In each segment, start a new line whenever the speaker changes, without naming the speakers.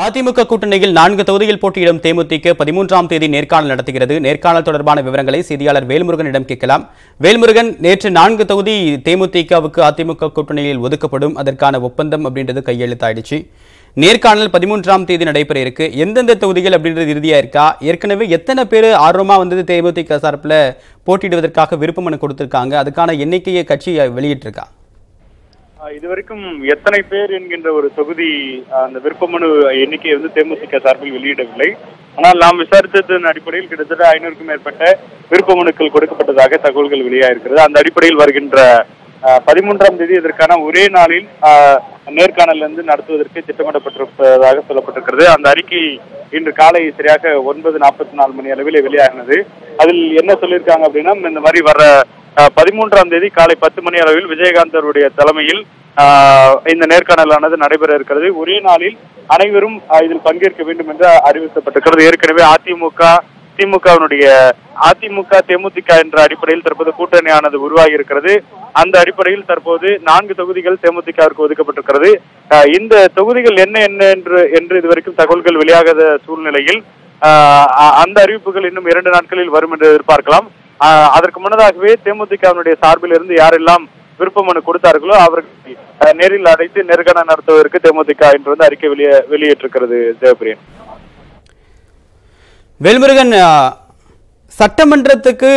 அதிமுக கூட்டணியில் 4 தொகுதியில் போட்டியிடும் தேமுதிக 13ஆம் தேதி நேர்காணல் நடத்துகிறது. நேர்காணல் தொடர்பான விவரங்களை செய்தியாளர் வேல்முருகனிடம் கேட்கலாம். வேல்முருகன், நேற்று 4 தொகுதி தேமுதிகவுக்கு அதிமுக கூட்டணியில் ஒதுக்கப்படும், அதற்கான ஒப்பந்தம் அப்படின்றது கையெழுத்தாயிடுச்சு. நேர்காணல் 13ஆம் தேதி நடைபெற இருக்கு. எந்தெந்த தொகுதிகள் அப்படின்றது இறுதியா இருக்கா? ஏற்கனவே எத்தனை பேர் ஆர்வமா வந்து தேமுதிக சார்பில் போட்டியிடுவதற்காக விருப்ப மனு கொடுத்திருக்காங்க? அதுக்கான எண்ணிக்கையை கட்சி வெளியிட்டிருக்கா?
இதுவரைக்கும் எத்தனை பேர் என்கின்ற ஒரு தொகுதி அந்த விருப்பமனு எண்ணிக்கையை தேமுதிக சார்பில் வெளியிடவில்லை. ஆனால் நாம் விசாரித்ததன் அடிப்படையில் கிட்டத்தட்ட 500க்கும் மேற்பட்ட விருப்ப மனுக்கள் கொடுக்கப்பட்டதாக தகவல்கள் வெளியாயிருக்கிறது. அந்த அடிப்படையில் வருகின்ற 13ஆம் தேதி இதற்கான ஒரே நாளில் நேர்காணல் நடத்துவதற்கு திட்டமிடப்பட்டிருப்பதாக சொல்லப்பட்டிருக்கிறது. அந்த அறிக்கை இன்று காலை சரியாக 9:44 மணி அளவில் வெளியாகினது. அதில் என்ன சொல்லியிருக்காங்க அப்படின்னா, இந்த மாதிரி வர 13ஆம் தேதி காலை 10 மணி அளவில் விஜயகாந்த் அவருடைய தலைமையில் இந்த நேர்காணலானது நடைபெற இருக்கிறது. ஒரே நாளில் அனைவரும் இதில் பங்கேற்க வேண்டும் என்று அறிவிக்கப்பட்டிருக்கிறது. ஏற்கனவே அதிமுக தேமுதிக என்ற அடிப்படையில் தற்போது கூட்டணியானது உருவாகி இருக்கிறது. அந்த அடிப்படையில் தற்போது 4 தொகுதிகள் தேமுதிகவிற்கு ஒதுக்கப்பட்டிருக்கிறது. இந்த தொகுதிகள் என்ன என்று இதுவரைக்கும் தகவல்கள் வெளியாகாத சூழ்நிலையில் அந்த அறிவிப்புகள் இன்னும் 2 நாட்களில் வரும் என்று எதிர்பார்க்கலாம். அதற்கு முன்னதாகவே தேமுதிகவினுடைய சார்பில் இருந்து யாரெல்லாம் விருப்ப மனு கொடுத்தார்களோ அவர்கள் நேரில் அழைத்து நேர்காணல் நடத்துவதற்கு தேமுதிக இன்று அறிக்கை வெளியிட்டிருக்கிறது. தேவபிரியன்.
வேல்முருகன், சட்டமன்றத்துக்கு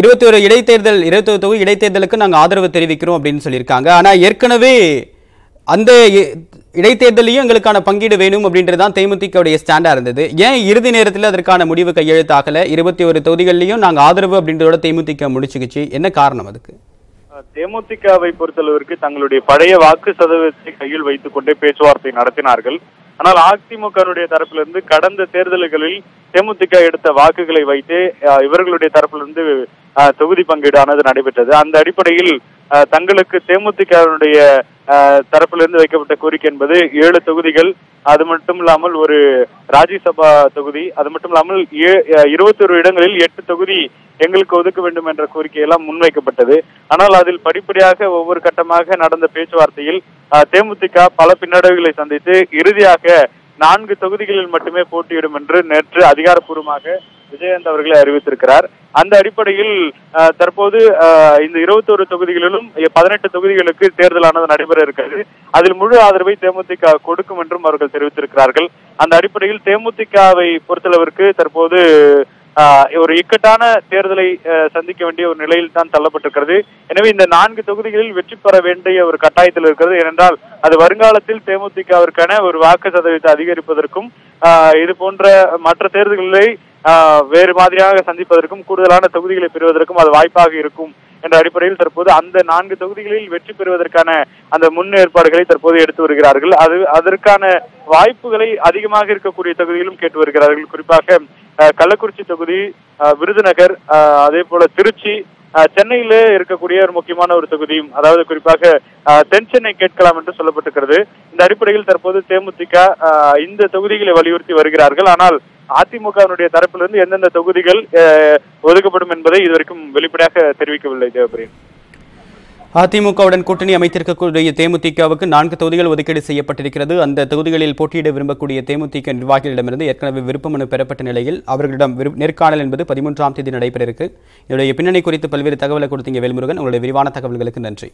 21 தொகுதி இடைத்தேர்தலுக்கு நாங்கள் ஆதரவு தெரிவிக்கிறோம் அப்படின்னு சொல்லியிருக்காங்க. ஆனால் ஏற்கனவே அந்த இடைத்தேர்தலையும் எங்களுக்கான பங்கீடு வேணும் அப்படின்றதான் தேமுதிகவுடைய ஸ்டாண்டா இருந்தது. ஏன் இறுதி நேரத்தில் அதற்கான முடிவு கையெழுத்தாகல? 21 தொகுதிகளிலையும் நாங்கள் ஆதரவு அப்படின்றதோட தேமுதிக முடிச்சுக்கிச்சு. என்ன காரணம் அதுக்கு?
தேமுதிகவை பொறுத்தளவிற்கு தங்களுடைய பழைய வாக்கு சதவீதத்தை கையில் வைத்துக் கொண்டே பேச்சுவார்த்தை நடத்தினார்கள். ஆனால் அதிமுகவுடைய தரப்பிலிருந்து கடந்த தேர்தல்களில் தேமுதிக எடுத்த வாக்குகளை வைத்து இவர்களுடைய தரப்பிலிருந்து தொகுதி பங்கீடானது நடைபெற்றது. அந்த அடிப்படையில் தங்களுக்கு தேமுதிகவுடைய தரப்பிலிருந்து வைக்கப்பட்ட கோரிக்கை என்பது 7 தொகுதிகள், அது மட்டும் இல்லாமல் ஒரு ராஜ்யசபா தொகுதி, அது மட்டும் இல்லாமல் 21 இடங்களில் 8 தொகுதி எங்களுக்கு ஒதுக்க வேண்டும் என்ற கோரிக்கையெல்லாம் முன்வைக்கப்பட்டது. ஆனால் அதில் படிப்படியாக ஒவ்வொரு கட்டமாக நடந்த பேச்சுவார்த்தையில் தேமுதிக பல பின்னடைவுகளை சந்தித்து இறுதியாக 4 தொகுதிகளில் மட்டுமே போட்டியிடும் என்று நேற்று அதிகாரப்பூர்வமாக விஜயகாந்த் அவர்களை அறிவித்திருக்கிறார். அந்த அடிப்படையில் தற்போது இந்த 21 தொகுதிகளிலும் 18 தொகுதிகளுக்கு தேர்தலானது நடைபெற இருக்கிறது. அதில் முழு ஆதரவை தேமுதிக கொடுக்கும் என்றும் அவர்கள் தெரிவித்திருக்கிறார்கள். அந்த அடிப்படையில் தேமுதிகவை பொறுத்தளவிற்கு தற்போது ஒரு இக்கட்டான தேர்தலை சந்திக்க வேண்டிய ஒரு நிலையில் தான் தள்ளப்பட்டிருக்கிறது. எனவே இந்த 4 தொகுதிகளில் வெற்றி பெற வேண்டிய ஒரு கட்டாயத்தில் இருக்கிறது. ஏனென்றால் அது வருங்காலத்தில் தேமுதிகவிற்கான ஒரு வாக்கு சதவீதத்தை அதிகரிப்பதற்கும் இது போன்ற மற்ற தேர்தல்களை வேறு மாதிரியாக சந்திப்பதற்கும் கூடுதலான தொகுதிகளை பெறுவதற்கும் அது வாய்ப்பாக இருக்கும் என்ற அடிப்படையில் தற்போது அந்த 4 தொகுதிகளில் வெற்றி பெறுவதற்கான அந்த முன்னேற்பாடுகளை தற்போது எடுத்து வருகிறார்கள். அதற்கான வாய்ப்புகளை அதிகமாக இருக்கக்கூடிய தொகுதிகளும் கேட்டு வருகிறார்கள். குறிப்பாக கள்ளக்குறிச்சி தொகுதி, விருதுநகர், அதே போல திருச்சி, சென்னையில இருக்கக்கூடிய ஒரு முக்கியமான ஒரு தொகுதியும், அதாவது குறிப்பாக தென் சென்னை கேட்கலாம் என்று சொல்லப்பட்டிருக்கிறது. இந்த அடிப்படையில் தற்போது தேமுதிக இந்த தொகுதிகளை வலியுறுத்தி வருகிறார்கள். ஆனால் அதிமுகவினுடைய தரப்பிலிருந்து எந்தெந்த தொகுதிகள் ஒதுக்கப்படும் என்பதை இதுவரைக்கும் வெளிப்படையாக தெரிவிக்கவில்லை. தேவபிரியன்.
அதிமுகவுடன் கூட்டணி அமைத்திருக்கக்கூடிய தேமுதிகவுக்கு 4 தொகுதிகள் ஒதுக்கீடு செய்யப்பட்டிருக்கிறது. அந்த தொகுதிகளில் போட்டியிட விரும்பக்கூடிய தேமுதிக நிர்வாகிகளிடமிருந்து ஏற்கனவே விருப்ப மனு பெறப்பட்ட நிலையில் அவர்களிடம் நேர்காணல் என்பது 13ஆம் தேதி நடைபெற இருக்கு. இதனுடைய பின்னணி குறித்து பல்வேறு தகவலை கொடுத்தீங்க வேல்முருகன். உங்களுடைய விரிவான தகவல்களுக்கு நன்றி.